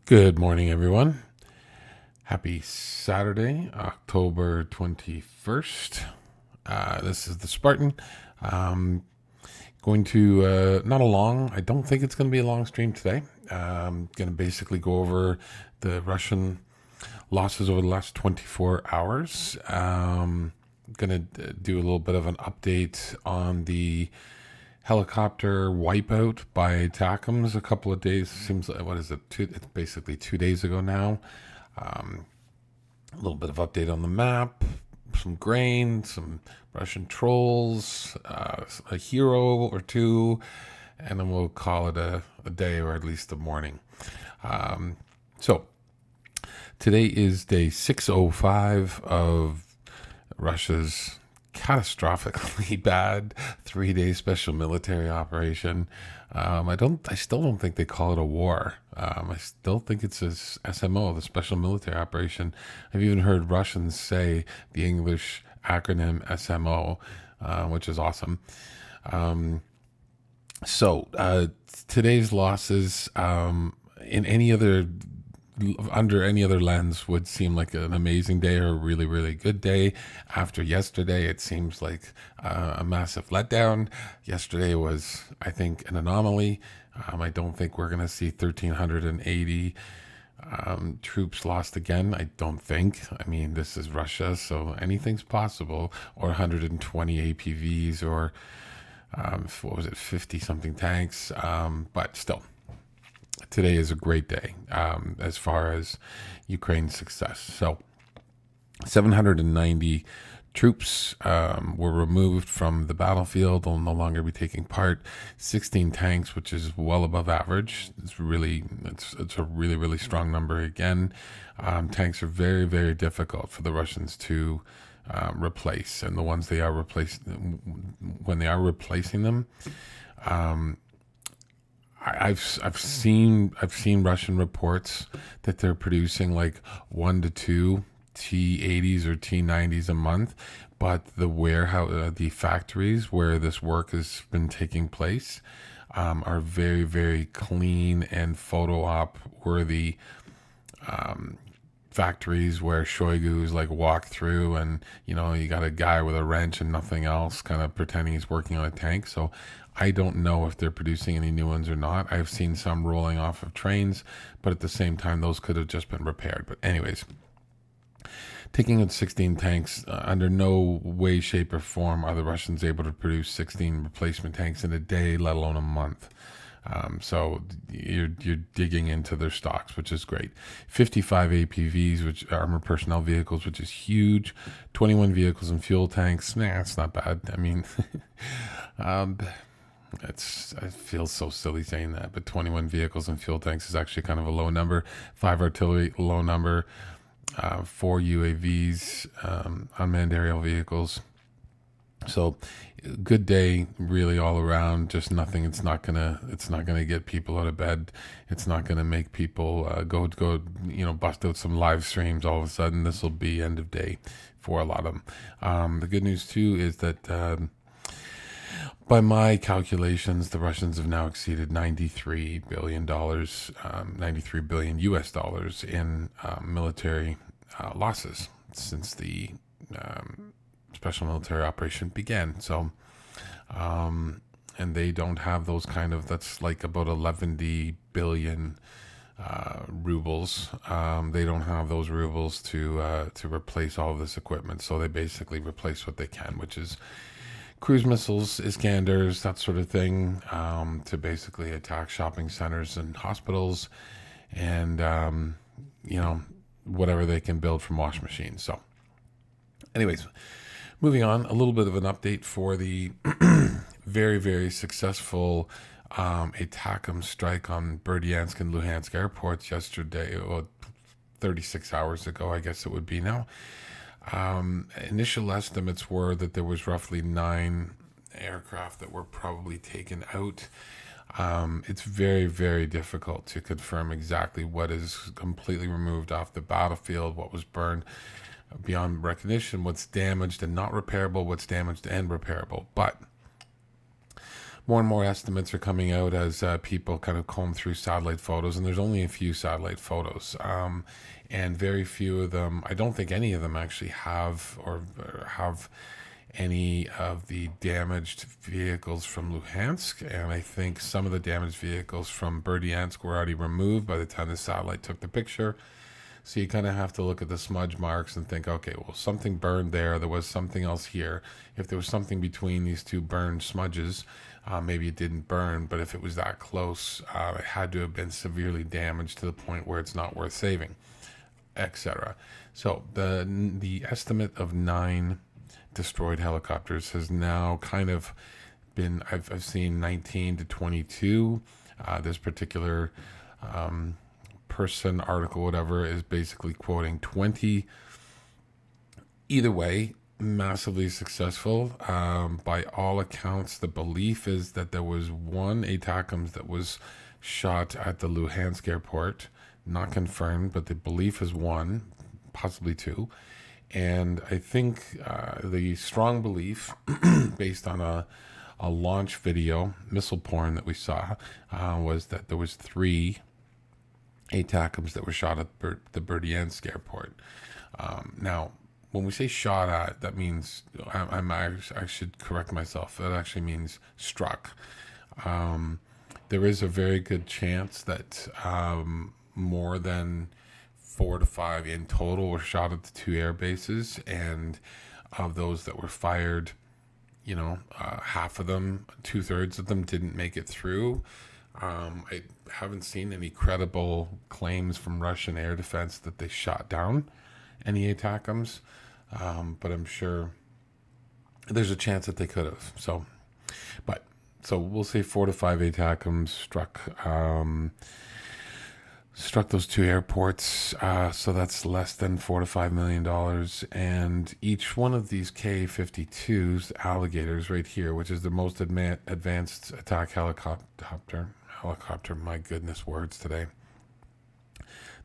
Good morning, everyone. Happy Saturday, October 21st. This is the Spartan. Going to, I don't think it's going to be a long stream today. Going to basically go over the Russian losses over the last 24 hours. Going to do a little bit of an update on the helicopter wipeout by ATACMS a couple of days. Seems like, what is it? It's basically 2 days ago now. A little bit of update on the map, some grain, some Russian trolls, a hero or two, and then we'll call it a day or at least a morning. So today is day 605 of Russia's catastrophically bad 3-day special military operation. I still don't think they call it a war. I still think it's a SMO, the special military operation. I've even heard Russians say the English acronym SMO, which is awesome. Today's losses, in any other under any other lens would seem like an amazing day or a really, really good day. After yesterday, it seems like a massive letdown. Yesterday was, I think, an anomaly. I don't think we're going to see 1,380 troops lost again. I don't think. I mean, this is Russia, so anything's possible. Or 120 APVs or, what was it, 50 something tanks. But still, today is a great day as far as Ukraine's success. So 790 troops were removed from the battlefield. They'll no longer be taking part. 16 tanks, which is well above average. It's a really, really strong number again. Tanks are very, very difficult for the Russians to replace. And the ones they are when they are replacing them, I've seen Russian reports that they're producing like 1 to 2 T80s or T90s a month, but the warehouse, the factories where this work has been taking place, are very, very clean and photo op worthy factories where Shoigu's like walk through and you got a guy with a wrench and nothing else kind of pretending he's working on a tank. So I don't know if they're producing any new ones or not. I've seen some rolling off of trains, but at the same time those could have just been repaired. But anyways, taking out 16 tanks, under no way, shape, or form are the Russians able to produce 16 replacement tanks in a day, let alone a month. So you're digging into their stocks, which is great. 55 APVs, which armored personnel vehicles, which is huge. 21 vehicles and fuel tanks. Nah, it's not bad. I mean, I feel so silly saying that, but 21 vehicles and fuel tanks is actually kind of a low number. 5 artillery, low number. 4 UAVs, unmanned aerial vehicles. So good day really all around. Just nothing. It's not gonna get people out of bed. It's not gonna make people go bust out some live streams all of a sudden. This will be end of day for a lot of them. The good news too is that by my calculations, the Russians have now exceeded $93 billion, 93 billion US dollars in military losses since the special military operation began. So, and they don't have those that's like about 11 billion rubles. They don't have those rubles to replace all of this equipment. So they basically replace what they can, which is cruise missiles, Iskanders, that sort of thing, to basically attack shopping centers and hospitals, and whatever they can build from wash machines. So, anyways, moving on, a little bit of an update for the very, very successful ATACMS strike on Berdiansk and Luhansk airports yesterday, 36 hours ago, I guess it would be now. Initial estimates were that there was roughly 9 aircraft that were probably taken out. It's very, very difficult to confirm exactly what is completely removed off the battlefield, what was burned beyond recognition, what's damaged and not repairable, what's damaged and repairable. But more and more estimates are coming out as people kind of comb through satellite photos, and there's only a few satellite photos, and very few of them. I don't think any of them actually have or have any of the damaged vehicles from Luhansk, and I think some of the damaged vehicles from Berdyansk were already removed by the time the satellite took the picture. So you kind of have to look at the smudge marks and think, okay, well, something burned there. There was something else here. If there was something between these two burned smudges, maybe it didn't burn. But if it was that close, it had to have been severely damaged to the point where it's not worth saving, etc. So the estimate of 9 destroyed helicopters has now kind of been, I've seen 19 to 22. This particular person article, whatever, is basically quoting 20. Either way, massively successful. By all accounts, the belief is that there was one ATACMS that was shot at the Luhansk airport. Not confirmed, but the belief is one, possibly two. And I think the strong belief, based on a launch video, missile porn that we saw, was that there was 3 ATACMS that were shot at the Berdyansk airport. Now, when we say shot at, that means, I should correct myself, that actually means struck. There is a very good chance that more than 4 to 5 in total were shot at the 2 air bases, and of those that were fired, half of them, 2/3 of them didn't make it through. I haven't seen any credible claims from Russian air defense that they shot down any ATACMS, but I'm sure there's a chance that they could have. So we'll say 4 to 5 ATACMS struck those 2 airports. So that's less than $4 to $5 million, and each one of these Ka-52s, Alligators, right here, which is the most advanced attack helicopter, my goodness, words today.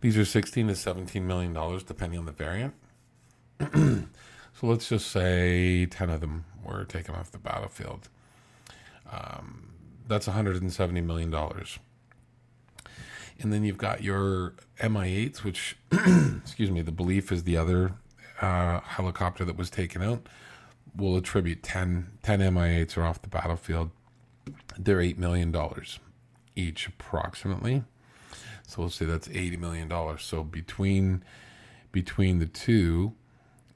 These are $16 to $17 million, depending on the variant. So let's just say 10 of them were taken off the battlefield. That's $170 million. And then you've got your Mi-8s, which, excuse me, the belief is the other helicopter that was taken out. We'll attribute 10 Mi-8s are off the battlefield. They're $8 million each, approximately. So we'll say that's $80 million. So between the two,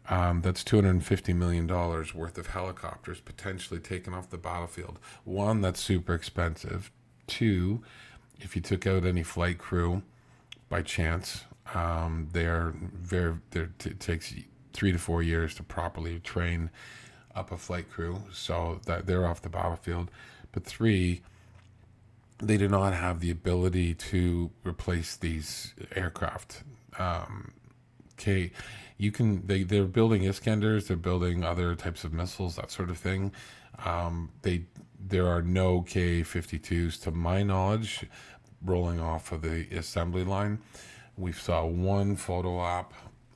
that's $250 million worth of helicopters potentially taken off the battlefield. One, that's super expensive. Two, if you took out any flight crew by chance, it takes 3 to 4 years to properly train up a flight crew, so that they're off the battlefield. But 3, they do not have the ability to replace these aircraft. They're building Iskanders, they're building other types of missiles, that sort of thing. There are no Ka-52s, to my knowledge, rolling off of the assembly line. We saw one photo op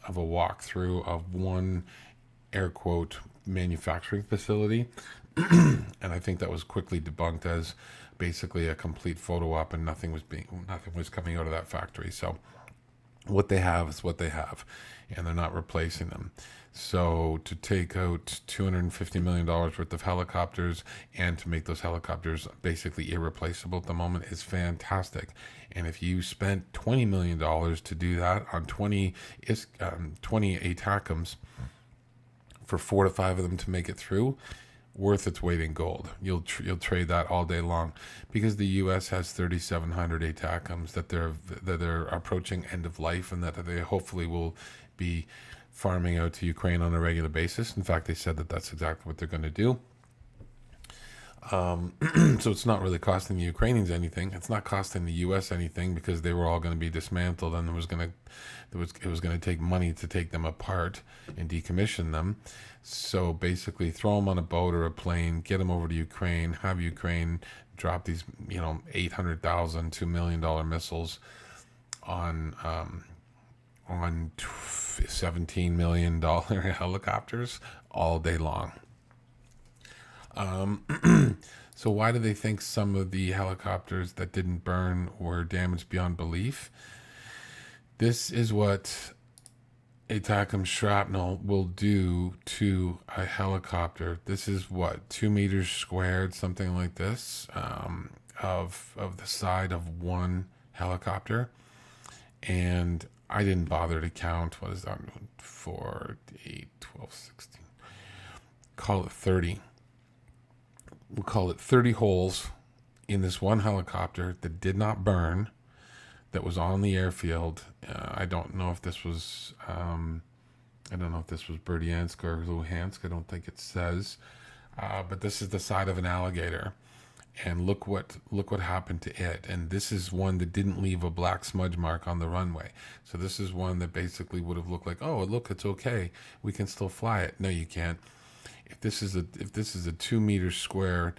of a walkthrough of one air quote manufacturing facility, and I think that was quickly debunked as basically a complete photo op, and nothing was coming out of that factory. So what they have is what they have, and they're not replacing them. So to take out $250 million worth of helicopters and to make those helicopters basically irreplaceable at the moment is fantastic. And if you spent $20 million to do that on 20 ATACMS for 4 to 5 of them to make it through, worth its weight in gold. You'll trade that all day long, because the U.S. has 3,700 ATACMS that they're approaching end of life, and that they hopefully will be farming out to Ukraine on a regular basis. In fact, they said that that's exactly what they're going to do. So it's not really costing the Ukrainians anything. It's not costing the U.S. anything, because they were all going to be dismantled, and it was going to take money to take them apart and decommission them. So basically, throw them on a boat or a plane, get them over to Ukraine, have Ukraine drop these, $800,000 to $1 million missiles on $17 million helicopters all day long. So why do they think some of the helicopters that didn't burn were damaged beyond belief? This is what ATACMS shrapnel will do to a helicopter. This is what, 2 meters squared, something like this, of the side of one helicopter. And I didn't bother to count. What is that? 4, 8, 12, 16. Call it 30. We'll call it 30 holes in this one helicopter that did not burn, that was on the airfield. I don't know if this was Berdiansk or Luhansk. I don't think it says, but this is the side of an alligator, and look what happened to it. And this is one that didn't leave a black smudge mark on the runway. So this is one that basically would have looked like, oh, look, it's okay, we can still fly it. No, you can't. If this is a 2 meter square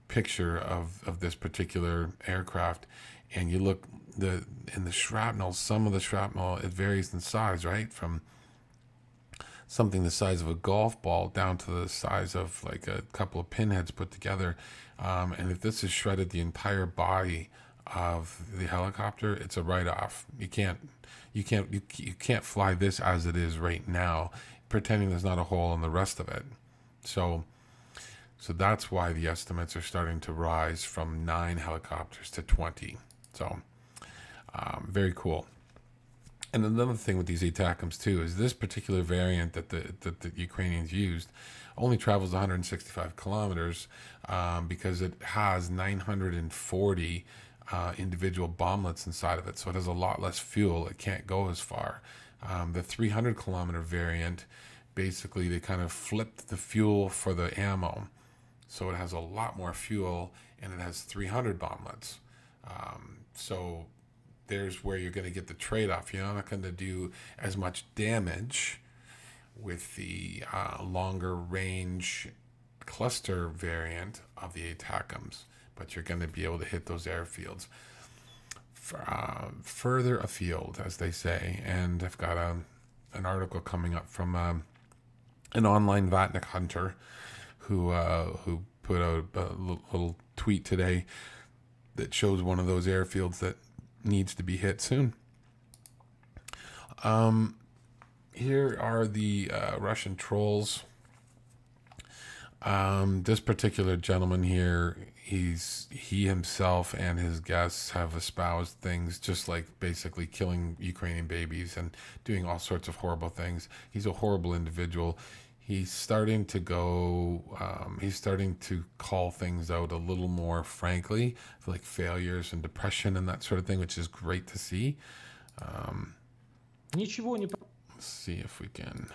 picture of this particular aircraft, and you look in the shrapnel, some of the shrapnel, it varies in size, right? From something the size of a golf ball down to the size of like a couple of pinheads put together. And if this has shredded the entire body of the helicopter, it's a write-off. You can't fly this as it is right now, pretending there's not a hole in the rest of it. So that's why the estimates are starting to rise from 9 helicopters to 20. So very cool. And another thing with these ATACMS too is this particular variant that the Ukrainians used only travels 165 kilometers because it has 940 individual bomblets inside of it. So it has a lot less fuel. It can't go as far. The 300 kilometer variant, basically they kind of flipped the fuel for the ammo. So it has a lot more fuel and it has 300 bomblets. So there's where you're going to get the trade-off. You're not going to do as much damage with the longer range cluster variant of the ATACMS, but you're going to be able to hit those airfields further afield, as they say. And I've got an article coming up from an online Vatnik hunter who put out a little tweet today that shows one of those airfields that needs to be hit soon. Here are the Russian trolls. This particular gentleman here, he himself and his guests have espoused things just like basically killing Ukrainian babies and doing all sorts of horrible things. He's a horrible individual. He's starting to call things out a little more frankly, like failures and depression and that sort of thing, which is great to see. Let's see if we can.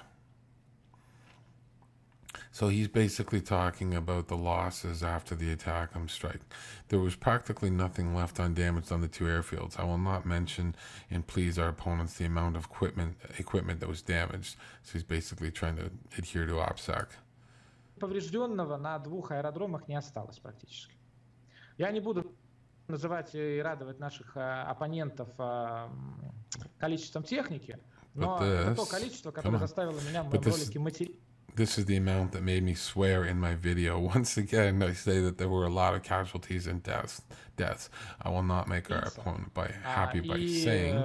So he's basically talking about the losses after the ATACMS strike. There was practically nothing left undamaged on the 2 airfields. I will not mention and please our opponents the amount of equipment that was damaged. So he's basically trying to adhere to OPSEC. Поврежденного на 2 аэродромах не осталось практически. Я не буду называть и радовать наших оппонентов количеством техники, но это то количество, которое заставило меня в моем ролике материть. This is the amount that made me swear in my video. Once again, I say that there were a lot of casualties and deaths. I will not make our opponent happy by saying.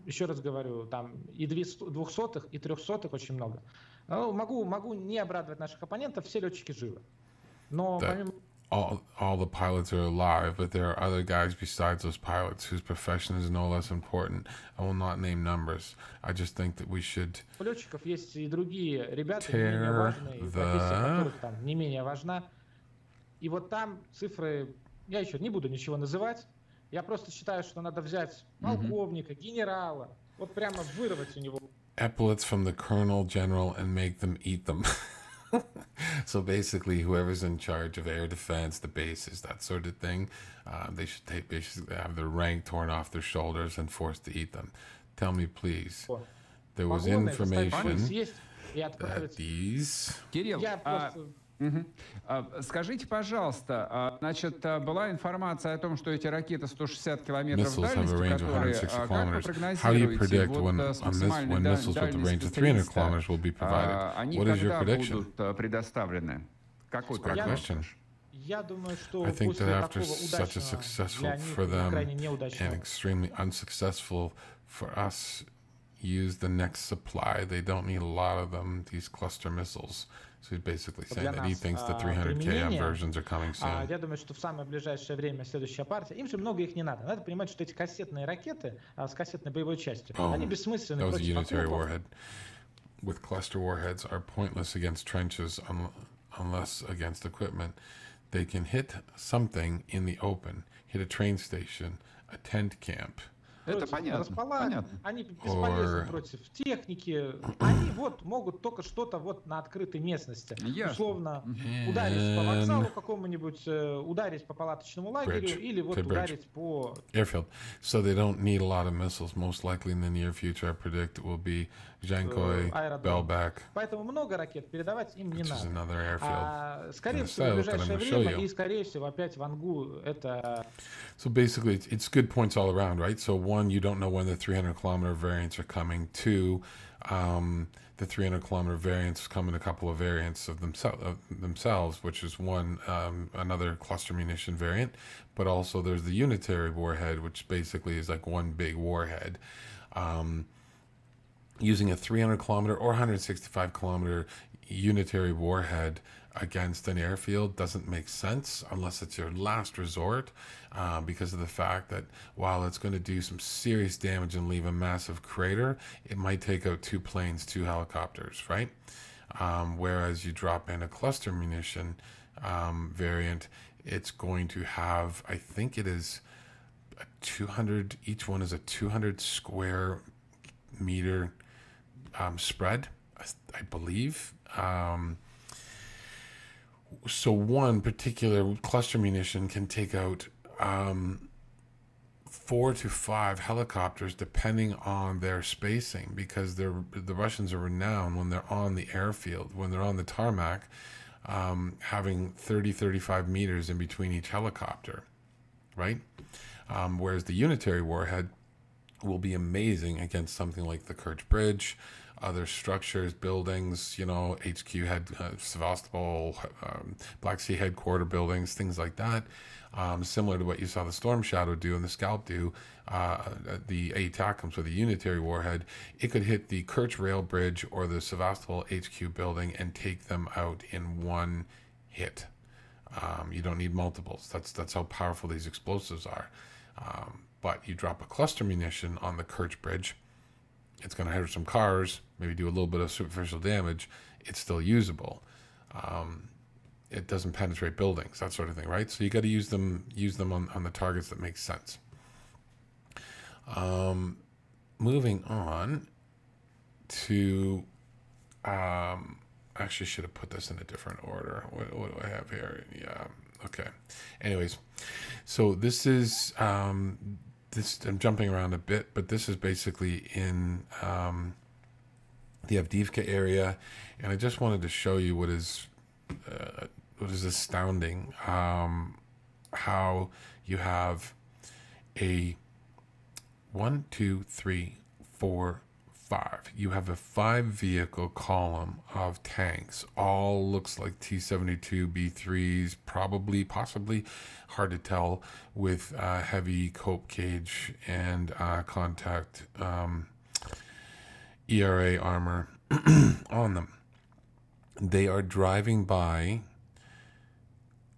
Еще раз говорю, там и 200-х, и 300-х очень много. Могу не обрадовать наших оппонентов, все летчики живы. Но помимо... All the pilots are alive, but there are other guys besides those pilots whose profession is no less important. I will not name numbers. I just think that we should у летчиков есть и другие ребята, не менее важные, профессия которых там не менее важна. И вот там цифры, я еще не буду ничего называть. Я просто считаю, что надо взять полковника, генерала, вот прямо вырвать у него epaulets from the colonel, general, and make them eat them. So basically, whoever's in charge of air defense, the bases, that sort of thing, they should basically have their rank torn off their shoulders and forced to eat them. Tell me, please. There was information that these... Скажите, пожалуйста, значит, была информация о том, что эти ракеты 160 километров дальности, которые, как вы прогнозируете, вот с максимальной дальностью они когда будут предоставлены? Какой прогноз? I think that after such a successful for them and extremely unsuccessful for us, use the next supply. They don't need a lot of them, these cluster missiles. So he's basically saying that he thinks the 300 km versions are coming soon. Я думаю, что в самое ближайшее время следующая партия. Им же много их не надо. Надо понимать, что эти кассетные ракеты с кассетной боевой частью, они бессмысленны that was a против unitary окопов. warhead. With cluster warheads are pointless against trenches unless against equipment. They can hit something in the open, hit a train station, a tent camp. Это понятно. Они бесполезны против техники. Они вот могут только что-то вот на открытой местности. Условно ударить по вокзалу какому-нибудь, ударить по палаточному лагерю или вот ударить по... Airfield. So they don't need a lot of missiles. Most likely in the near future, I predict it will be Zhankoi, Belbek. Поэтому много ракет передавать им не надо. Скорее всего, в ближайшее время и, скорее всего, опять в Ангу это... So basically, it's good points all around, right? So one, you don't know when the 300-kilometer variants are coming. Two, the 300-kilometer variants come in a couple of variants of themselves, which is one, another cluster munition variant, but also there's the unitary warhead, which basically is like one big warhead. Using a 300-kilometer or 165-kilometer unitary warhead against an airfield doesn't make sense unless it's your last resort, because of the fact that while it's going to do some serious damage and leave a massive crater, it might take out 2 planes, 2 helicopters, right? Whereas you drop in a cluster munition variant, it's going to have, I think it is a 200, each one is a 200 square meter spread, I believe. So one particular cluster munition can take out 4 to 5 helicopters depending on their spacing, because the Russians are renowned when they're on the airfield, when they're on the tarmac, having 30-35 meters in between each helicopter, right? Whereas the unitary warhead will be amazing against something like the Kerch Bridge, other structures, buildings, you know, HQ head, Sevastopol, Black Sea headquarter buildings, things like that. Similar to what you saw the Storm Shadow do and the Scalp do, the ATACMS with the unitary warhead, it could hit the Kerch Rail Bridge or the Sevastopol HQ building and take them out in one hit. You don't need multiples. That's how powerful these explosives are. But you drop a cluster munition on the Kerch Bridge, it's going to hit some cars, maybe do a little bit of superficial damage. It's still usable. It doesn't penetrate buildings, that sort of thing, right? So you got to use them on the targets that make sense. Moving on to, actually should have put this in a different order. What do I have here? Yeah, okay. Anyways, so this is, I'm jumping around a bit, but this is basically in the Avdiivka area, and I just wanted to show you what is astounding. How you have a 1, 2, 3, 4, 5. You have a 5-vehicle column of tanks. All looks like T-72 B3s, probably, possibly, hard to tell, with heavy cope cage and contact ERA armor on them. They are driving by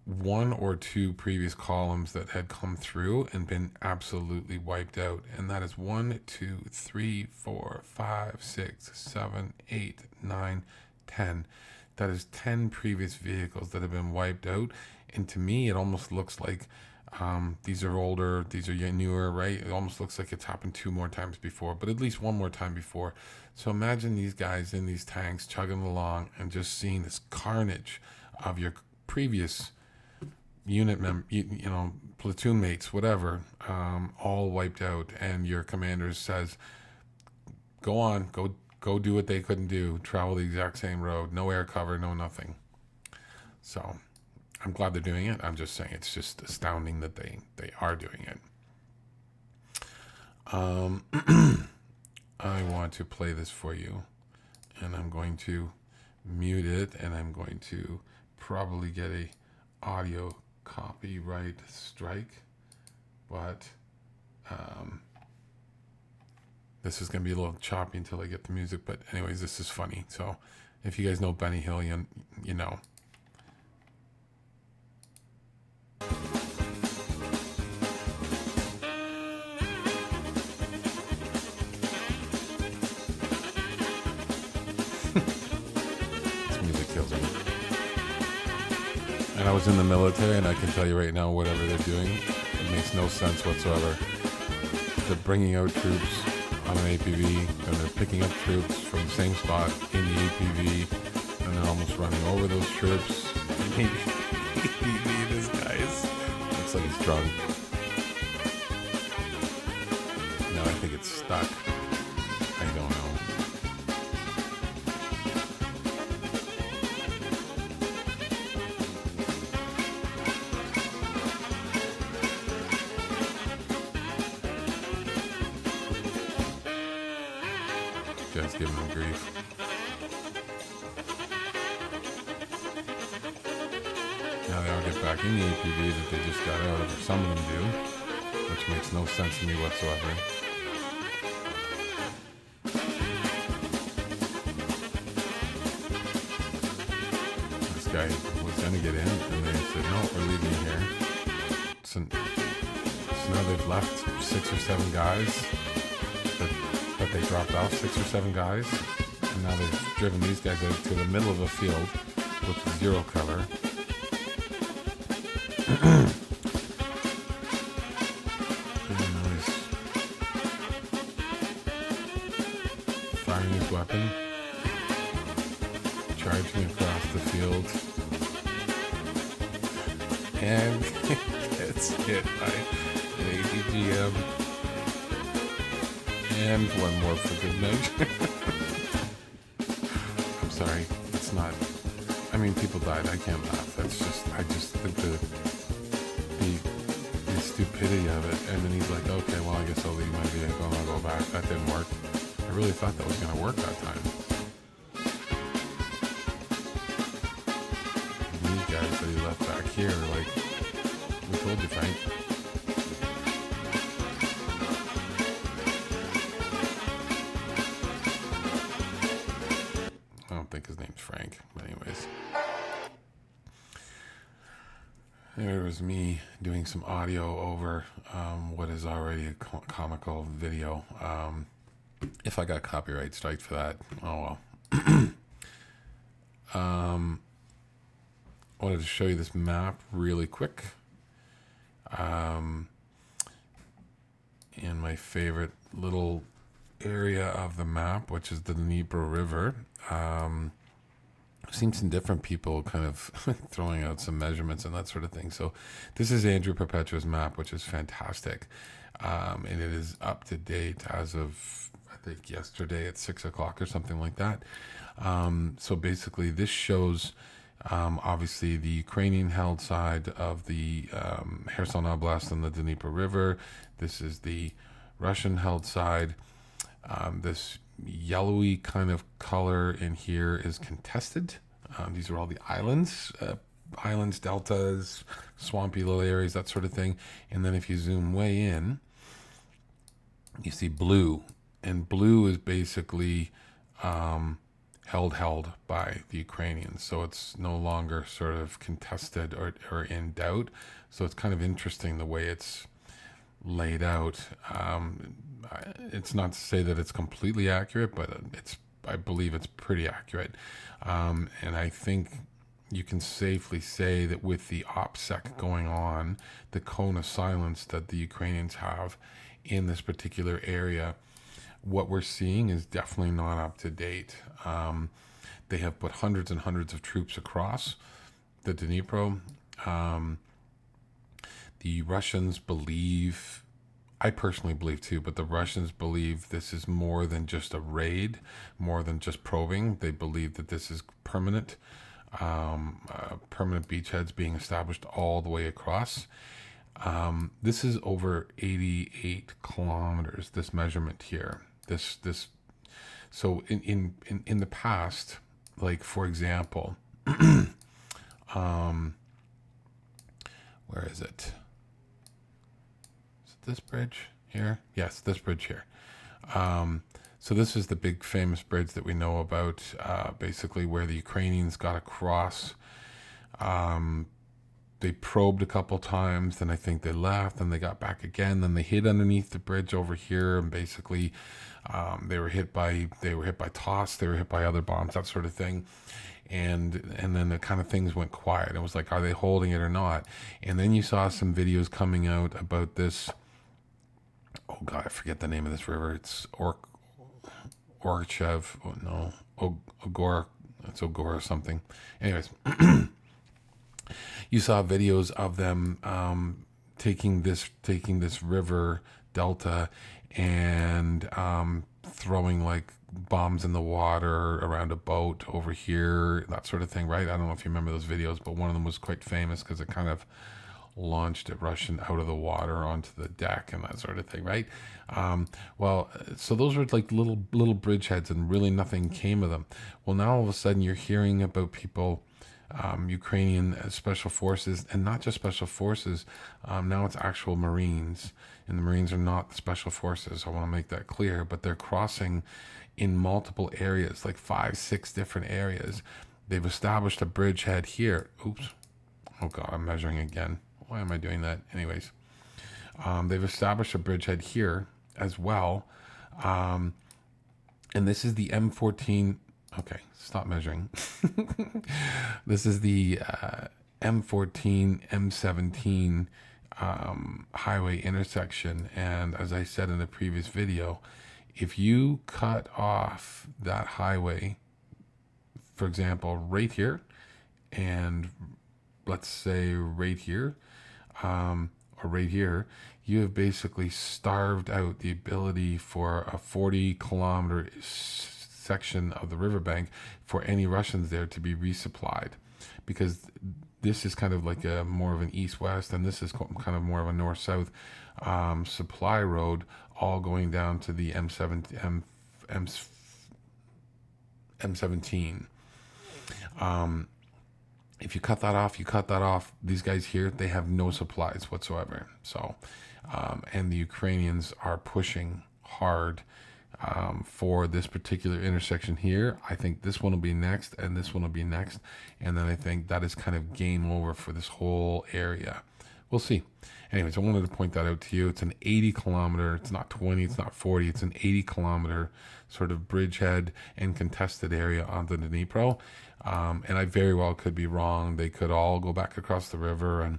1 or 2 previous columns that had come through and been absolutely wiped out. And that is 1, 2, 3, 4, 5, 6, 7, 8, 9, 10. That is 10 previous vehicles that have been wiped out. And to me, it almost looks like these are older, these are newer, right? It almost looks like it's happened 2 more times before, but at least 1 more time before. So imagine these guys in these tanks chugging along and just seeing this carnage of your previous unit platoon mates, whatever, all wiped out, and your commander says, go on, go do what they couldn't do, travel the exact same road, no air cover, no nothing. So I'm glad they're doing it. I'm just saying it's just astounding that they are doing it. I want to play this for you, and I'm going to mute it, and I'm going to probably get a audio copyright strike, but this is going to be a little choppy until I get the music. But anyways, this is funny. So if you guys know Benny Hill, you know. This music kills me. And I was in the military, and I can tell you right now, whatever they're doing, it makes no sense whatsoever. They're bringing out troops on an APV, and they're picking up troops from the same spot in the APV, and they're almost running over those troops. This guy looks like he's drunk. No, I think it's stuck. I don't know. Just giving them grief. Now they all get back in the APV that they just got out of, or some of them do, which makes no sense to me whatsoever. This guy was going to get in, and they said, no, we're leaving here. So now they've left 6 or 7 guys that they dropped off, 6 or 7 guys, and now they've driven these guys out to the middle of a field with 0 cover. Firing his weapon, charging across the field, and gets hit by an ATGM. And one more for good measure. I'm sorry, it's not. I mean, people died. I can't laugh. That's just. I just think the stupidity of it. And then he's like, okay, well, I guess I'll leave my vehicle and I'll go back. That didn't work. I really thought that was going to work that time. And these guys that he left back here, like, we told you, Frank. I don't think his name's Frank, but anyways. There was me doing some audio over what is already a comical video. If I got copyright strike for that, oh well. I wanted to show you this map really quick. In my favorite little area of the map, which is the Dnieper River. I've seen some different people kind of throwing out some measurements and that sort of thing. So this is Andrew Perpetua's map, which is fantastic. And it is up to date as of, I think, yesterday at 6 o'clock or something like that. So basically this shows obviously the Ukrainian held side of the Kherson Oblast and the Dnieper River. This is the Russian held side. This yellowy kind of color in here is contested. These are all the islands, deltas, swampy little areas, that sort of thing. And then if you zoom way in, you see blue, and blue is basically held by the Ukrainians. So it's no longer sort of contested or in doubt. So it's kind of interesting the way it's laid out. It's not to say that it's completely accurate, but I believe it's pretty accurate. And I think you can safely say that with the OPSEC going on, the cone of silence that the Ukrainians have in this particular area, what we're seeing is definitely not up to date. They have put hundreds and hundreds of troops across the Dnipro. The Russians believe, I personally believe too, but the Russians believe this is more than just a raid, more than just probing. They believe that this is permanent, permanent beachheads being established all the way across. This is over 88 kilometers, this measurement here. So in the past, like for example, Where is it? Is it this bridge here? Yes, this bridge here. So this is the big famous bridge that we know about, basically where the Ukrainians got across. They probed a couple times, then I think they left, and they got back again. Then they hid underneath the bridge over here, and basically they were hit by toss, they were hit by other bombs, that sort of thing. And then the kind of things went quiet. It was like, are they holding it or not? And then you saw some videos coming out about this. Oh God, I forget the name of this river. It's Orchev. Oh, no, Ogor. It's Ogor or something. Anyways. You saw videos of them taking this river delta and throwing like bombs in the water around a boat over here, that sort of thing, right? I don't know if you remember those videos, but one of them was quite famous because it kind of launched a Russian out of the water onto the deck and that sort of thing, right? Well, so those were like little bridgeheads, and really nothing came of them. Well, now all of a sudden you're hearing about people. Ukrainian special forces, and not just special forces, now it's actual Marines, and the Marines are not the special forces. I want to make that clear, but they're crossing in multiple areas, like 5-6 different areas. They've established a bridgehead here. Oops. Oh God, I'm measuring again. Why am I doing that? Anyways, they've established a bridgehead here as well. And this is the M14. Okay, stop measuring. This is the M14, M17 highway intersection. And as I said in the previous video, if you cut off that highway, for example, right here, and let's say right here, or right here, you have basically starved out the ability for a 40-kilometer section of the riverbank for any Russians there to be resupplied, because this is kind of like a more of an east-west, and this is kind of more of a north-south supply road, all going down to the M17. If you cut that off, these guys here, they have no supplies whatsoever. So, and the Ukrainians are pushing hard for this particular intersection here. I think this one will be next, and this one will be next. And then I think that is kind of game over for this whole area. We'll see. Anyways, I wanted to point that out to you. It's an 80-kilometer, it's not 20, it's not 40, it's an 80-kilometer sort of bridgehead and contested area on the Dnipro. And I very well could be wrong. They could all go back across the river and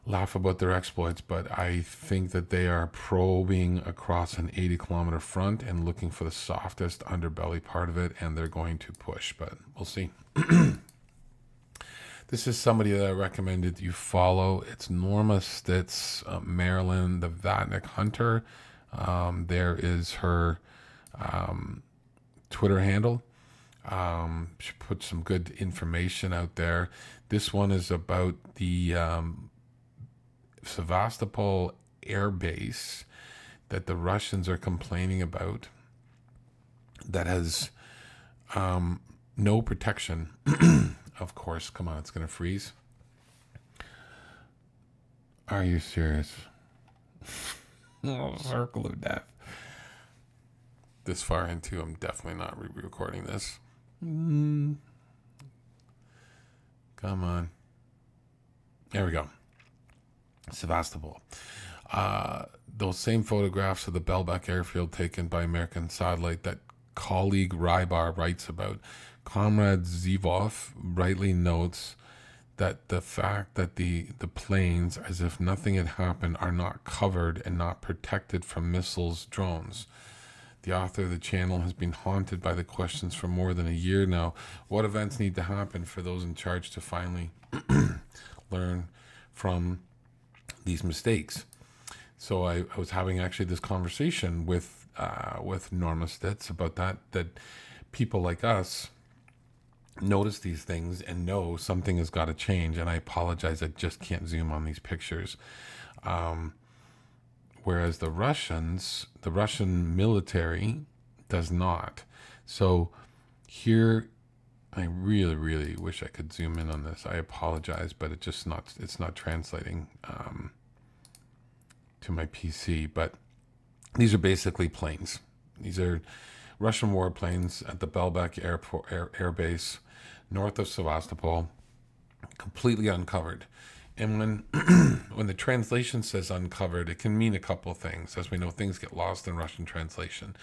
laugh about their exploits, but I think that they are probing across an 80-kilometer front and looking for the softest underbelly part of it, and they're going to push, but we'll see. This is somebody that I recommended you follow. It's Norma Stitz, Maryland, the Vatnik Hunter. There is her Twitter handle. She put some good information out there. This one is about the Sevastopol Air Base that the Russians are complaining about, that has no protection. Of course, come on, it's going to freeze. Are you serious? Oh, circle of death. This far into, I'm definitely not re-recording this. Come on. There we go. Sevastopol. Those same photographs of the Belbek airfield taken by American satellite that colleague Rybar writes about. Comrade Zivov rightly notes that the fact that the planes, as if nothing had happened, are not covered and not protected from missiles, drones. The author of the channel has been haunted by the questions for more than a year now. What events need to happen for those in charge to finally learn from these mistakes? So I was having actually this conversation with Norma Stitz about that people like us notice these things and know something has got to change. And I apologize, I just can't zoom on these pictures. Whereas the Russian military does not. So here I really, really wish I could zoom in on this. I apologize, but it's not translating to my PC. But these are basically planes. These are Russian warplanes at the Belbek air base north of Sevastopol, completely uncovered. And when when the translation says uncovered, it can mean a couple of things. As we know, things get lost in Russian translation.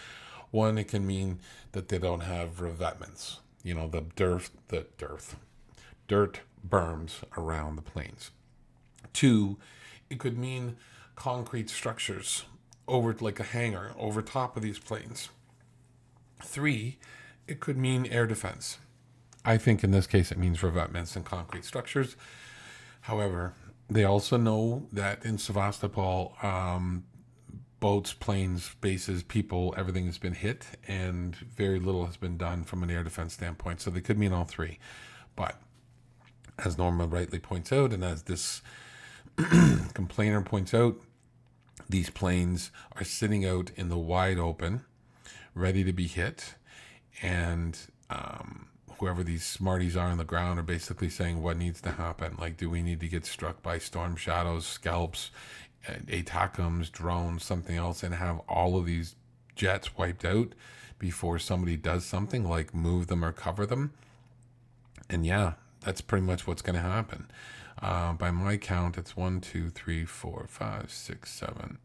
One, it can mean that they don't have revetments, you know, the dirt berms around the planes. Two, it could mean concrete structures over, like a hangar over top of these planes. Three, it could mean air defense. I think in this case it means revetments and concrete structures. However, they also know that in Sevastopol, boats, planes, bases, people, everything has been hit, and very little has been done from an air defense standpoint. So they could mean all three. But as Norma rightly points out, and as this complainer points out, these planes are sitting out in the wide open, ready to be hit, and whoever these smarties are on the ground are basically saying what needs to happen. Like, do we need to get struck by storm shadows, scalps, ATACMS, drones, something else, and have all of these jets wiped out before somebody does something like move them or cover them? And yeah, that's pretty much what's going to happen. By my count, it's 1, 2, 3, 4, 5, 6, 7,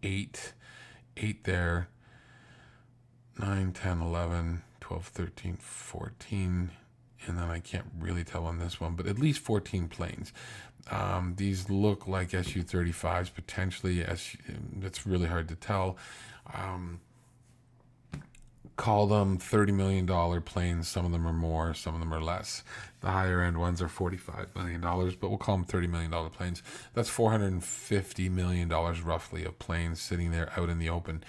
8. 8 there. 9, 10, 11, 12, 13, 14. And then I can't really tell on this one, but at least 14 planes. These look like Su-35s, potentially. It's really hard to tell. Call them $30 million planes. Some of them are more, some of them are less. The higher end ones are $45 million, but we'll call them $30 million planes. That's $450 million roughly of planes sitting there out in the open.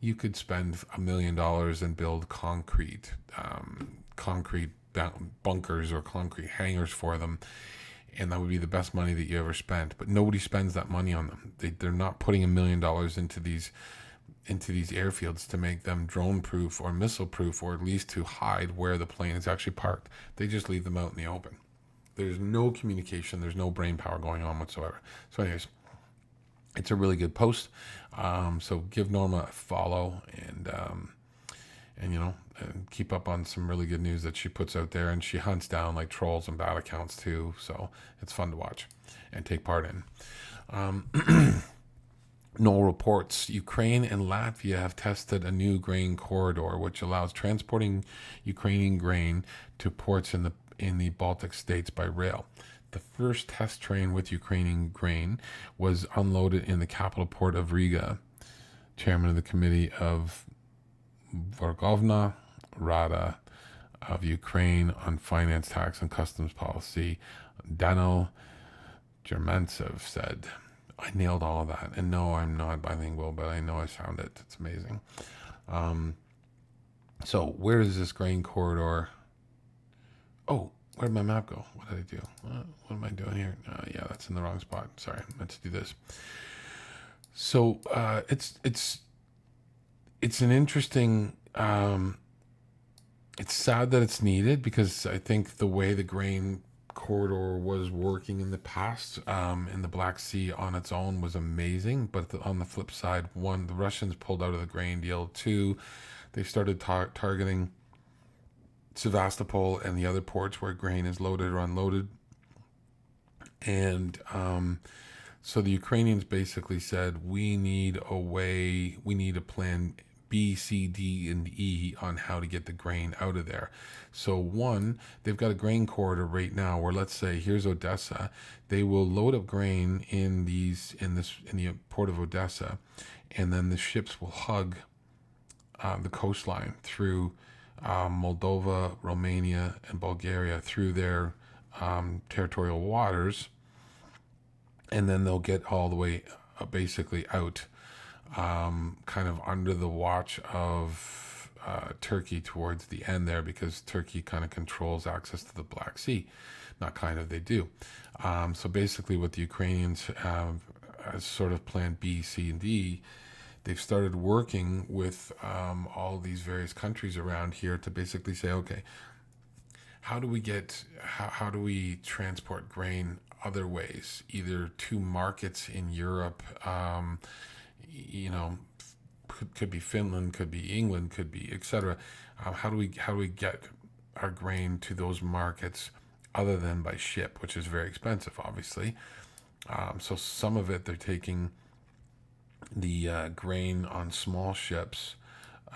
You could spend $1 million and build concrete bunkers or concrete hangars for them, and that would be the best money that you ever spent. But nobody spends that money on them. They're not putting $1 million into these airfields to make them drone proof or missile proof, or at least to hide where the plane is actually parked. They just leave them out in the open. There's no communication. There's no brain power going on whatsoever. So anyways, it's a really good post. So give Norma a follow, and you know, and keep up on some really good news that she puts out there, and she hunts down like trolls and bad accounts too. So it's fun to watch and take part in. NOL reports Ukraine and Latvia have tested a new grain corridor, which allows transporting Ukrainian grain to ports in the Baltic states by rail. The first test train with Ukrainian grain was unloaded in the capital port of Riga. Chairman of the Committee of Verkhovna Rada of Ukraine on Finance, Tax, and Customs Policy, Daniil Germantsev, said. I nailed all of that. And no, I'm not bilingual, but I know I sound it. It's amazing. So where is this grain corridor? Oh, where'd my map go? What did I do? What am I doing here? Yeah, that's in the wrong spot. Sorry, I meant to do this. So it's an interesting, it's sad that it's needed, because I think the way the grain corridor was working in the past in the Black Sea on its own was amazing. But on the flip side, one, the Russians pulled out of the grain deal. Two, they started targeting Sevastopol and the other ports where grain is loaded or unloaded. And so the Ukrainians basically said, we need a plan B, C, D, and E on how to get the grain out of there. So one, they've got a grain corridor right now where, let's say, here's Odessa. They will load up grain in the port of Odessa, and then the ships will hug the coastline through Moldova, Romania, and Bulgaria through their territorial waters, and then they'll get all the way basically out, kind of under the watch of Turkey towards the end there, because Turkey kind of controls access to the Black Sea. Not kind of, they do. So basically what the Ukrainians have as sort of plan B, C, and D, they've started working with all these various countries around here to basically say, okay, how do we transport grain other ways, either to markets in Europe, could be Finland, could be England, could be etc. How do we get our grain to those markets other than by ship, which is very expensive, obviously. So some of it, they're taking the grain on small ships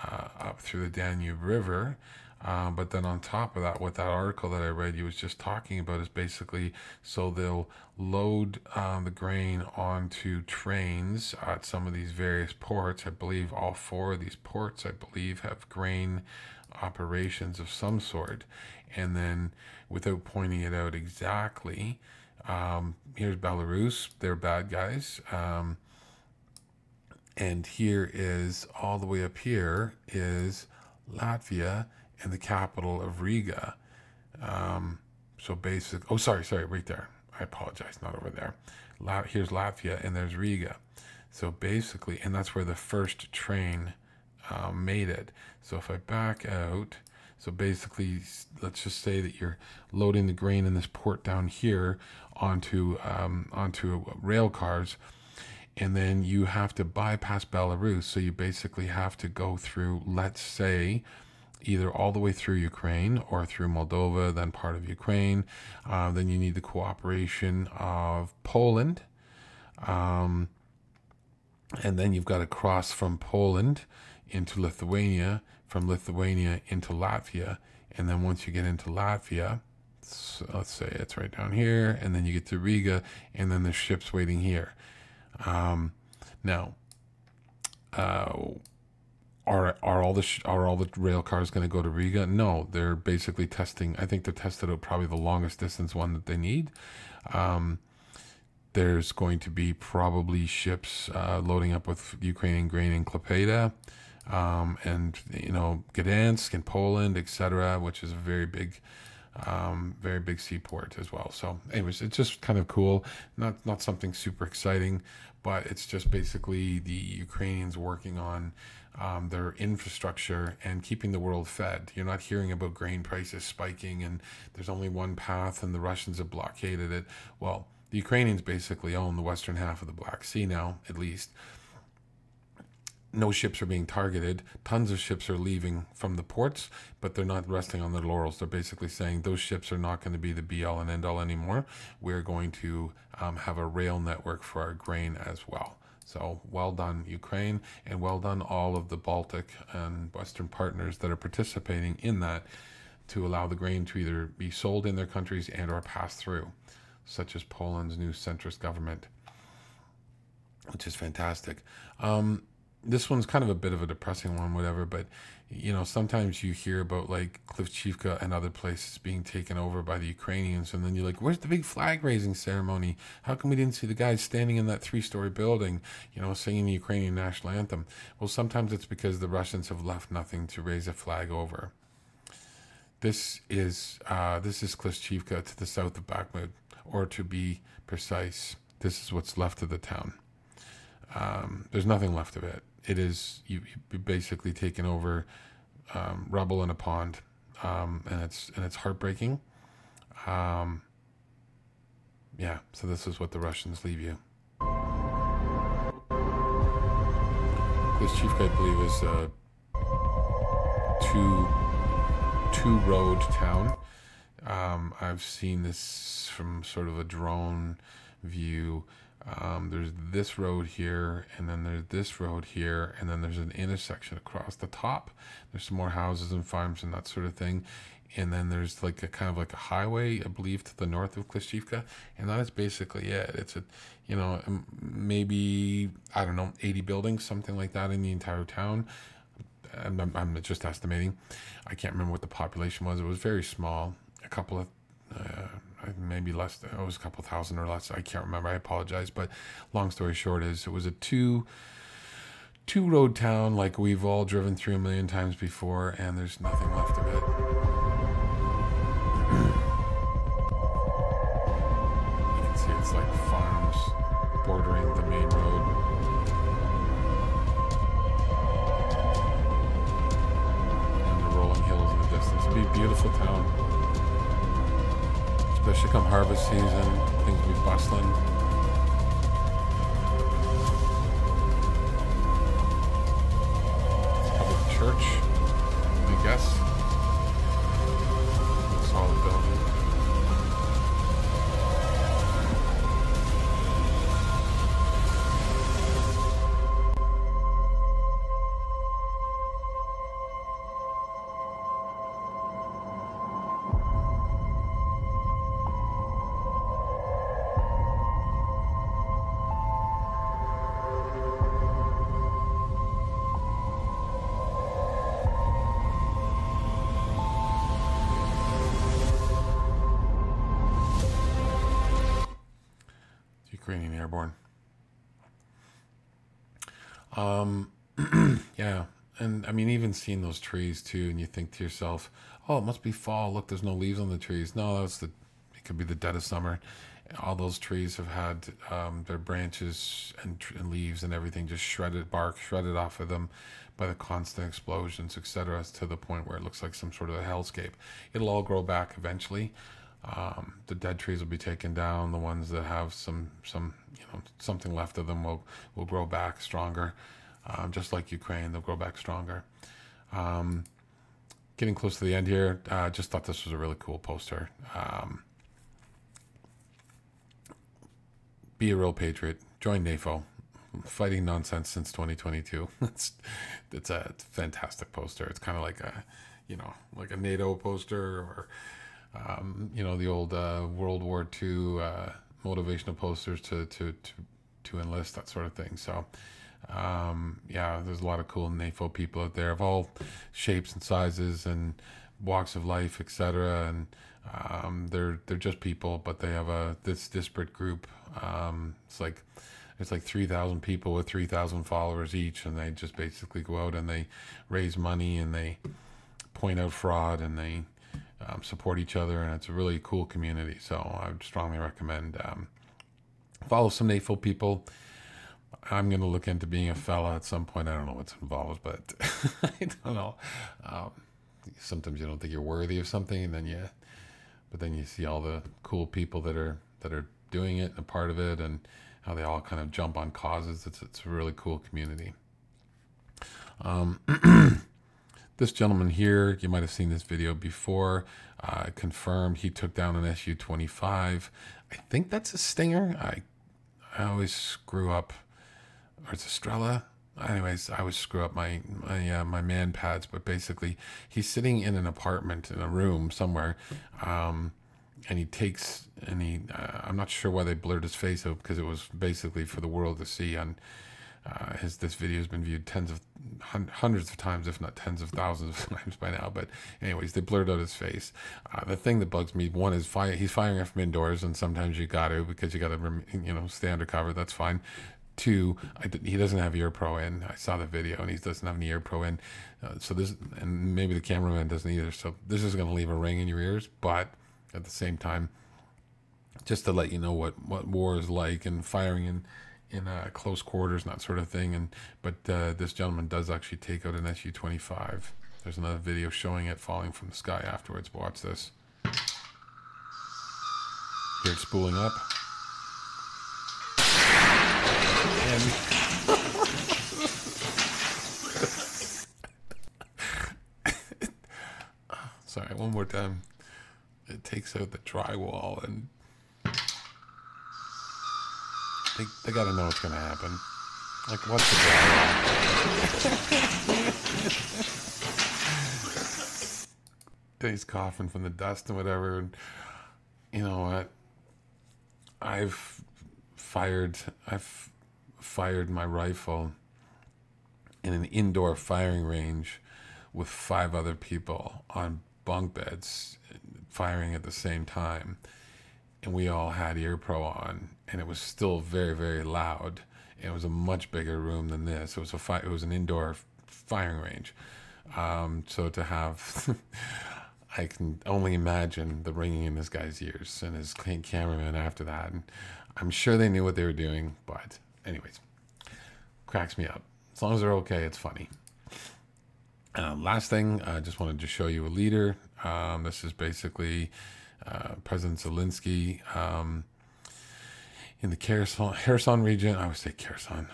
up through the Danube River. But then on top of that, what that article that I read you was just talking about is basically, so they'll load the grain onto trains at some of these various ports. I believe all 4 of these ports, I believe, have grain operations of some sort. And then, without pointing it out exactly, here's Belarus, they're bad guys. And here is, all the way up here is Latvia and the capital of Riga. So basic, oh, sorry, right there. I apologize, not over there. Here's Latvia and there's Riga. So basically, and that's where the first train made it. So if I back out, so basically, let's just say that you're loading the grain in this port down here onto rail cars, and then you have to bypass Belarus. So you basically have to go through, let's say, either all the way through Ukraine or through Moldova, then part of Ukraine. Then you need the cooperation of Poland. And then you've got to cross from Poland into Lithuania, from Lithuania into Latvia. And then once you get into Latvia, so let's say it's right down here, and then you get to Riga, and then there's ships waiting here. Now, are all the rail cars going to go to Riga? No, they're basically testing. I think they're tested out probably the longest distance one that they need. There's going to be probably ships loading up with Ukrainian grain in Klaipėda, and Gdansk in Poland, etc., which is a very big seaport as well. So anyways, it's just kind of cool, not something super exciting, but it's just basically the Ukrainians working on their infrastructure and keeping the world fed. You're not hearing about grain prices spiking and there's only one path and the Russians have blockaded it. Well, the Ukrainians basically own the western half of the Black Sea now, at least. No ships are being targeted. Tons of ships are leaving from the ports, but they're not resting on their laurels. They're basically saying those ships are not going to be the be-all and end-all anymore. We're going to have a rail network for our grain as well. So well done, Ukraine, and well done all of the Baltic and Western partners that are participating in that to allow the grain to either be sold in their countries and or pass through, such as Poland's new centrist government, which is fantastic. This one's kind of a bit of a depressing one, whatever, but sometimes you hear about like Klivchivka and other places being taken over by the Ukrainians, and then you're like, where's the big flag raising ceremony? How come we didn't see the guys standing in that 3-story building, singing the Ukrainian national anthem? Well, sometimes it's because the Russians have left nothing to raise a flag over. This is Klivchivka to the south of Bakhmut, or to be precise, this is what's left of the town. There's nothing left of it. It is, you've basically taken over rubble in a pond, and it's heartbreaking. Yeah, so this is what the Russians leave you. Klivchivka, I believe, is a two-road town. I've seen this from sort of a drone view. There's this road here, and then there's this road here, and then there's an intersection across the top. There's some more houses and farms and that sort of thing, and then there's like a kind of like a highway, I believe, to the north of Klivchivka, and that is basically it. It's a, maybe, I don't know, 80 buildings, something like that in the entire town. I'm just estimating. I can't remember what the population was. It was very small, a couple of maybe less, it was a couple thousand or less, I can't remember, I apologize, but long story short is it was a two-road town like we've all driven through a million times before, and there's nothing left of it. You can see it's like farms bordering the main road. And the rolling hills in the distance. It'd be a beautiful town. especially come harvest season, things will be bustling. Probably the church, I guess. Solid building. Ukrainian airborne. Yeah, and I mean, even seeing those trees too, and you think to yourself, "Oh, it must be fall. Look, there's no leaves on the trees." No, that's it could be the dead of summer. All those trees have had their branches and leaves and everything just shredded, bark shredded off of them by the constant explosions, etc., to the point where it looks like some sort of a hellscape. It'll all grow back eventually. The dead trees will be taken down. The ones that have some something left of them will grow back stronger. Just like Ukraine, they'll grow back stronger. Getting close to the end here, just thought this was a really cool poster. Be a real patriot. Join NAFO. Fighting nonsense since 2022. It's a fantastic poster. It's kind of like like a NATO poster, or the old World War II motivational posters to enlist, that sort of thing. So yeah, there's a lot of cool NAFO people out there of all shapes and sizes and walks of life, etc. And they're just people, but they have this disparate group. It's like 3,000 people with 3,000 followers each, and they just basically go out and they raise money and they point out fraud and they support each other, and it's a really cool community. So I would strongly recommend follow some NAFO people. I'm going to look into being a fella at some point. I don't know what's involved, but I don't know. Sometimes you don't think you're worthy of something, and then you see all the cool people that are doing it and a part of it, and how they all kind of jump on causes. It's a really cool community. This gentleman here, you might have seen this video before, confirmed he took down an Su-25. I think that's a Stinger. I always screw up, or it's a Strela. Anyways, I always screw up my man pads, but basically he's sitting in an apartment in a room somewhere, and I'm not sure why they blurred his face out, because it was basically for the world to see. On this video has been viewed hundreds of times, if not tens of thousands of times by now. But anyways, they blurred out his face. The thing that bugs me, one, is he's firing it from indoors, and sometimes you got to, because you got to stay under cover. That's fine. Two, he doesn't have ear pro in. I saw the video, and he doesn't have any ear pro in. So this, and maybe the cameraman doesn't either. So this is going to leave a ring in your ears. But at the same time, just to let you know what war is like, and firing in close quarters and that sort of thing. But this gentleman does actually take out an Su-25. There's another video showing it falling from the sky afterwards. But watch this. Here it's spooling up. Sorry, one more time. It takes out the drywall, and they got to know what's going to happen. Like, what's the drywall? He's coughing from the dust and whatever. And you know what? I've fired my rifle in an indoor firing range with 5 other people on bunk beds firing at the same time, and we all had ear pro on, and it was still very, very loud. And it was a much bigger room than this. It was an indoor firing range. So to have I can only imagine the ringing in this guy's ears and his cameraman after that. And I'm sure they knew what they were doing, but anyways, cracks me up. As long as they're okay, it's funny. Last thing, I just wanted to show you a leader. This is basically President Zelensky. In the Kherson region, I always say Kherson.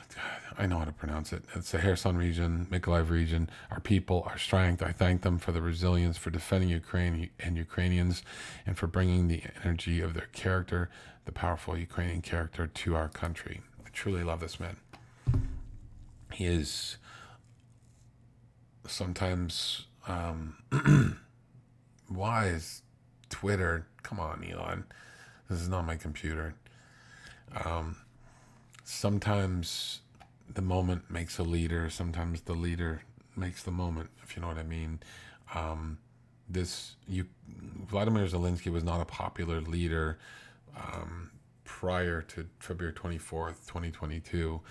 I know how to pronounce it. It's the Kherson region, Mykolaiv region. Our people, our strength. I thank them for the resilience, for defending Ukraine and Ukrainians, and for bringing the energy of their character, the powerful Ukrainian character, to our country. I truly love this man. He is sometimes why is Twitter? Come on, Elon. This is not my computer. Sometimes the moment makes a leader. Sometimes the leader makes the moment, if you know what I mean. Vladimir Zelensky was not a popular leader prior to February 24th, 2022.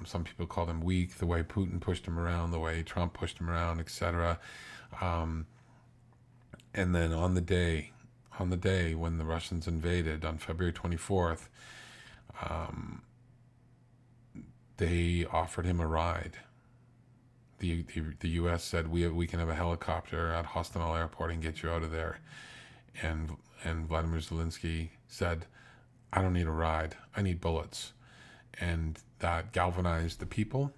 Some people called him weak, the way Putin pushed him around, the way Trump pushed him around, etc. And then on the day when the Russians invaded on February 24th, they offered him a ride. The U.S. said we can have a helicopter at Hostomel Airport and get you out of there, and Vladimir Zelensky said, "I don't need a ride. I need bullets," and that galvanized the people.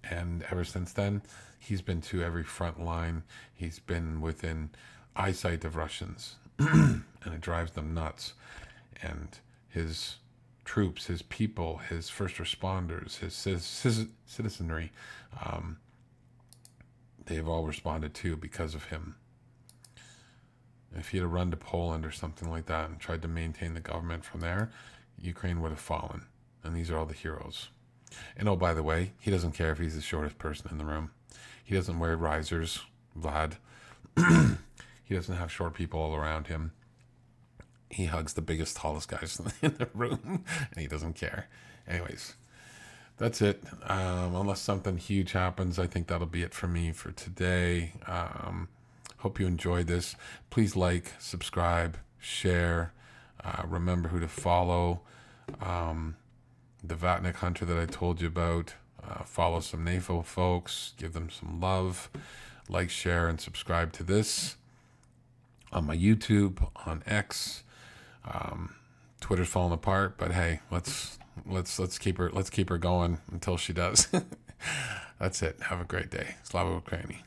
And ever since then, he's been to every front line. He's been within eyesight of Russians, and it drives them nuts. And his troops, his people, his first responders, his citizenry, they've all responded too because of him. If he had run to Poland or something like that and tried to maintain the government from there, Ukraine would have fallen. And these are all the heroes. And oh, by the way, he doesn't care if he's the shortest person in the room. He doesn't wear risers, Vlad. He doesn't have short people all around him. He hugs the biggest, tallest guys in the room, and he doesn't care. Anyways, that's it. Unless something huge happens, I think that'll be it for me for today. Hope you enjoyed this. Please like, subscribe, share. Remember who to follow. The Vatnik Hunter that I told you about. Follow some NAFO folks. Give them some love. Like, share, and subscribe to this. On my YouTube, on X. Twitter's falling apart, but hey, let's keep her going until she does. That's it. Have a great day. Slava Ukraini.